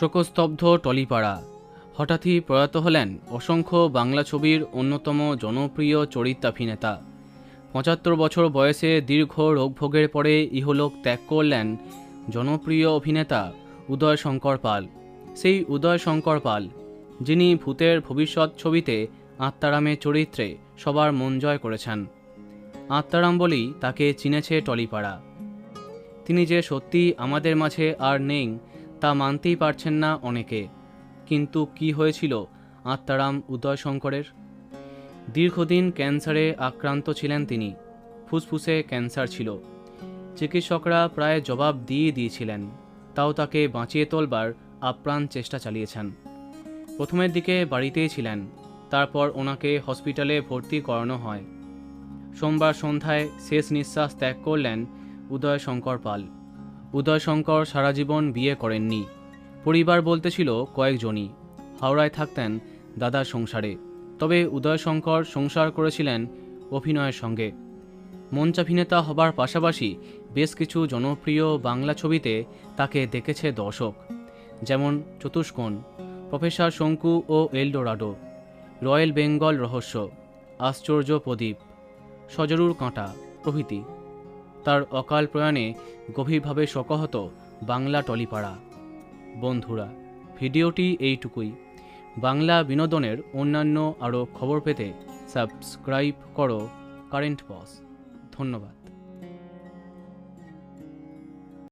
শোকস্তব্ধ টলিপাড়া। হঠাৎই প্রয়াত হলেন অসংখ্য বাংলা ছবির অন্যতম জনপ্রিয় চরিত্রাভিনেতা। ৭৫ বছর বয়সে দীর্ঘ রোগভোগের পরে ইহলোক ত্যাগ করলেন জনপ্রিয় অভিনেতা উদয় শঙ্কর পাল। সেই উদয় শঙ্কর পাল যিনি ভূতের ভবিষ্যৎ ছবিতে আত্মারামের চরিত্রে সবার মন জয় করেছেন। আত্মারাম বলেই তাকে চিনেছে টলিপাড়া। তিনি যে সত্যি আমাদের মাঝে আর নেই তা মানতেই পারছেন না অনেকে। কিন্তু কি হয়েছিল আত্মারাম উদয় শঙ্করের? দীর্ঘদিন ক্যান্সারে আক্রান্ত ছিলেন তিনি। ফুসফুসে ক্যান্সার ছিল। চিকিৎসকরা প্রায় জবাব দিয়েছিলেন, তাও তাকে বাঁচিয়ে তোলবার আপ্রাণ চেষ্টা চালিয়েছেন। প্রথমের দিকে বাড়িতেই ছিলেন, তারপর ওনাকে হসপিটালে ভর্তি করানো হয়। সোমবার সন্ধ্যায় শেষ নিঃশ্বাস ত্যাগ করলেন উদয় শঙ্কর পাল। উদয় শঙ্কর সারা জীবন বিয়ে করেননি। পরিবার বলতে ছিল কয়েকজনই। হাওড়ায় থাকতেন দাদার সংসারে। তবে উদয় শঙ্কর সংসার করেছিলেন অভিনয়ের সঙ্গে। মঞ্চাভিনেতা হবার পাশাপাশি বেশ কিছু জনপ্রিয় বাংলা ছবিতে তাকে দেখেছে দর্শক, যেমন চতুষ্কোণ, প্রফেসর শঙ্কু ও এলডোরাডো, রয়্যাল বেঙ্গল রহস্য, আশ্চর্য প্রদীপ, সজরুর কাঁটা প্রভৃতি। তার অকাল প্রয়াণে গভীরভাবে শোকাহত বাংলা টলিপাড়া। বন্ধুরা, ভিডিওটি এইটুকুই। বাংলা বিনোদনের অন্যান্য আরও খবর পেতে সাবস্ক্রাইব করো কারেন্ট পজ। ধন্যবাদ।